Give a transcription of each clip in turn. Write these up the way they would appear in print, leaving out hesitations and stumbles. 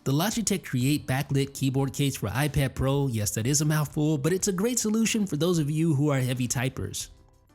The Logitech Create backlit keyboard case for iPad Pro, yes, that is a mouthful, but it's a great solution for those of you who are heavy typers.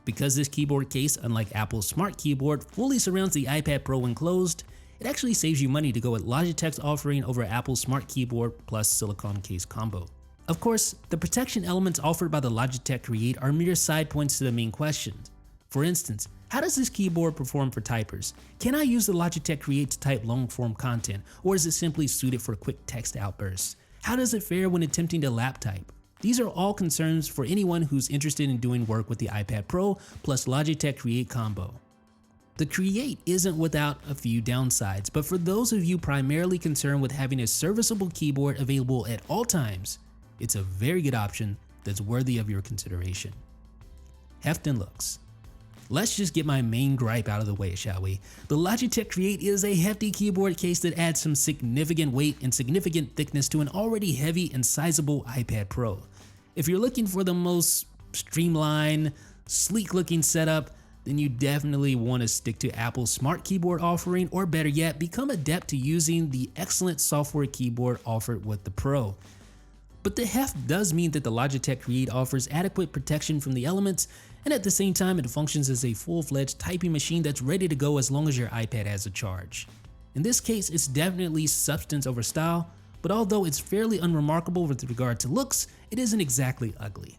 Because this keyboard case, unlike Apple's Smart Keyboard, fully surrounds the iPad Pro enclosed, it actually saves you money to go with Logitech's offering over Apple's Smart Keyboard plus silicone case combo. Of course, the protection elements offered by the Logitech Create are mere side points to the main questions. For instance, how does this keyboard perform for typers? Can I use the Logitech Create to type long-form content, or is it simply suited for quick text outbursts? How does it fare when attempting to lap type? These are all concerns for anyone who's interested in doing work with the iPad Pro plus Logitech Create combo. The Create isn't without a few downsides, but for those of you primarily concerned with having a serviceable keyboard available at all times, it's a very good option that's worthy of your consideration. Heft and looks. Let's just get my main gripe out of the way, shall we? The Logitech Create is a hefty keyboard case that adds some significant weight and significant thickness to an already heavy and sizable iPad Pro. If you're looking for the most streamlined, sleek looking setup, then you definitely want to stick to Apple's Smart Keyboard offering, or better yet, become adept to using the excellent software keyboard offered with the Pro. But the heft does mean that the Logitech Create offers adequate protection from the elements, and at the same time it functions as a full-fledged typing machine that's ready to go as long as your iPad has a charge. In this case, it's definitely substance over style, but although it's fairly unremarkable with regard to looks, it isn't exactly ugly.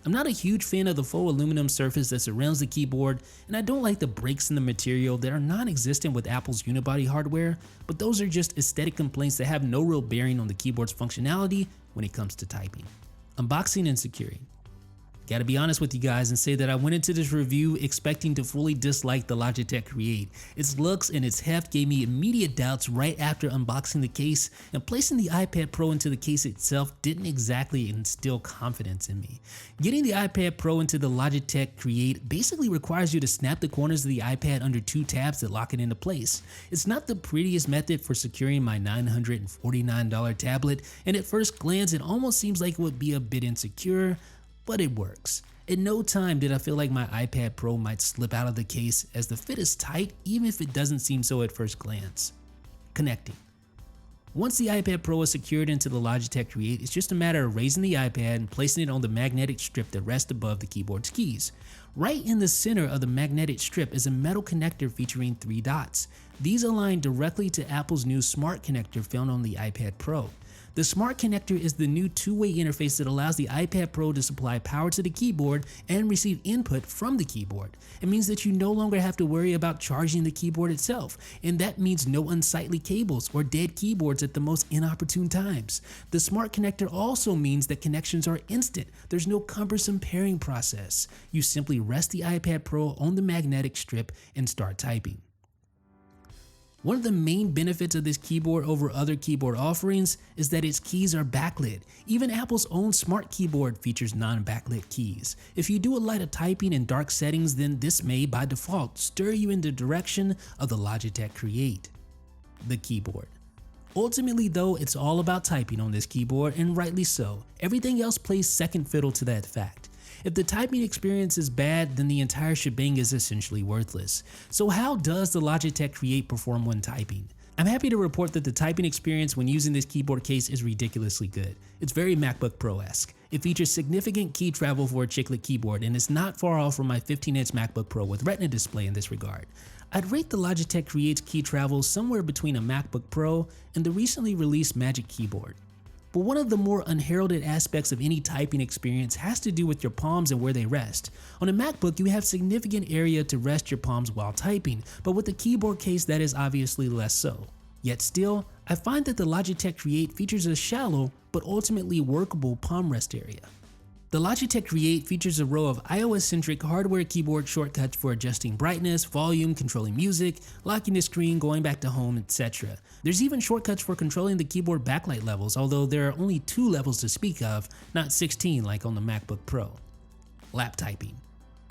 I'm not a huge fan of the faux aluminum surface that surrounds the keyboard, and I don't like the breaks in the material that are non-existent with Apple's unibody hardware, but those are just aesthetic complaints that have no real bearing on the keyboard's functionality when it comes to typing. Unboxing and securing. Gotta be honest with you guys and say that I went into this review expecting to fully dislike the Logitech Create. Its looks and its heft gave me immediate doubts right after unboxing the case, and placing the iPad Pro into the case itself didn't exactly instill confidence in me. Getting the iPad Pro into the Logitech Create basically requires you to snap the corners of the iPad under two tabs that lock it into place. It's not the prettiest method for securing my $949 tablet, and at first glance it almost seems like it would be a bit insecure, but it works. At no time did I feel like my iPad Pro might slip out of the case, as the fit is tight even if it doesn't seem so at first glance. Connecting. Once the iPad Pro is secured into the Logitech Create, it's just a matter of raising the iPad and placing it on the magnetic strip that rests above the keyboard's keys. Right in the center of the magnetic strip is a metal connector featuring 3 dots. These align directly to Apple's new Smart Connector found on the iPad Pro. The Smart Connector is the new two-way interface that allows the iPad Pro to supply power to the keyboard and receive input from the keyboard. It means that you no longer have to worry about charging the keyboard itself, and that means no unsightly cables or dead keyboards at the most inopportune times. The Smart Connector also means that connections are instant. There's no cumbersome pairing process. You simply rest the iPad Pro on the magnetic strip and start typing. One of the main benefits of this keyboard over other keyboard offerings is that its keys are backlit. Even Apple's own Smart Keyboard features non-backlit keys. If you do a lot of typing in dark settings, then this may, by default, stir you in the direction of the Logitech Create. The keyboard. Ultimately though, it's all about typing on this keyboard, and rightly so. Everything else plays second fiddle to that fact. If the typing experience is bad, then the entire shebang is essentially worthless. So how does the Logitech Create perform when typing? I'm happy to report that the typing experience when using this keyboard case is ridiculously good. It's very MacBook Pro-esque. It features significant key travel for a chiclet keyboard, and it's not far off from my 15-inch MacBook Pro with Retina display in this regard. I'd rate the Logitech Create's key travel somewhere between a MacBook Pro and the recently released Magic Keyboard. But one of the more unheralded aspects of any typing experience has to do with your palms and where they rest. On a MacBook, you have significant area to rest your palms while typing, but with the keyboard case that is obviously less so. Yet still, I find that the Logitech Create features a shallow but ultimately workable palm rest area. The Logitech Create features a row of iOS-centric hardware keyboard shortcuts for adjusting brightness, volume, controlling music, locking the screen, going back to home, etc. There's even shortcuts for controlling the keyboard backlight levels, although there are only 2 levels to speak of, not 16 like on the MacBook Pro. Lap typing.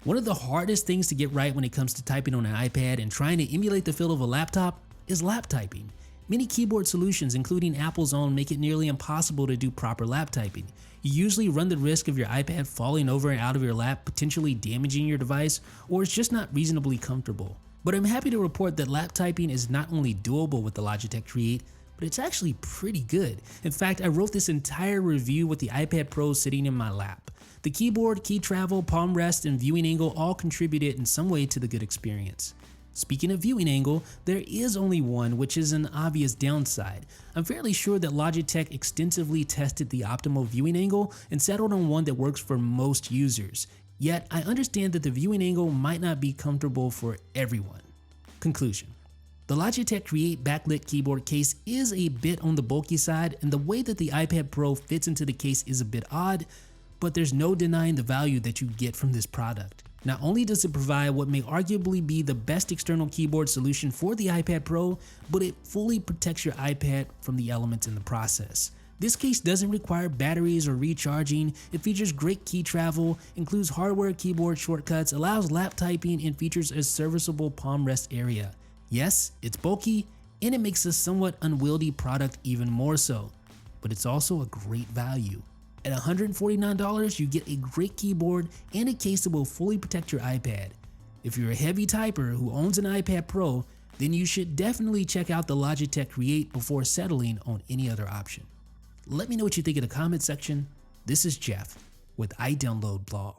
One of the hardest things to get right when it comes to typing on an iPad and trying to emulate the feel of a laptop is lap typing. Many keyboard solutions, including Apple's own, make it nearly impossible to do proper lap typing. You usually run the risk of your iPad falling over and out of your lap, potentially damaging your device, or it's just not reasonably comfortable. But I'm happy to report that lap typing is not only doable with the Logitech Create, but it's actually pretty good. In fact, I wrote this entire review with the iPad Pro sitting in my lap. The keyboard, key travel, palm rest, and viewing angle all contributed in some way to the good experience. Speaking of viewing angle, there is only one, which is an obvious downside. I'm fairly sure that Logitech extensively tested the optimal viewing angle and settled on one that works for most users. Yet, I understand that the viewing angle might not be comfortable for everyone. Conclusion. The Logitech Create backlit keyboard case is a bit on the bulky side, and the way that the iPad Pro fits into the case is a bit odd, but there's no denying the value that you get from this product. Not only does it provide what may arguably be the best external keyboard solution for the iPad Pro, but it fully protects your iPad from the elements in the process. This case doesn't require batteries or recharging, it features great key travel, includes hardware keyboard shortcuts, allows lap typing, and features a serviceable palm rest area. Yes, it's bulky, and it makes a somewhat unwieldy product even more so, but it's also a great value. At $149, you get a great keyboard and a case that will fully protect your iPad. If you're a heavy typer who owns an iPad Pro, then you should definitely check out the Logitech Create before settling on any other option. Let me know what you think in the comment section. This is Jeff with iDownload Blog.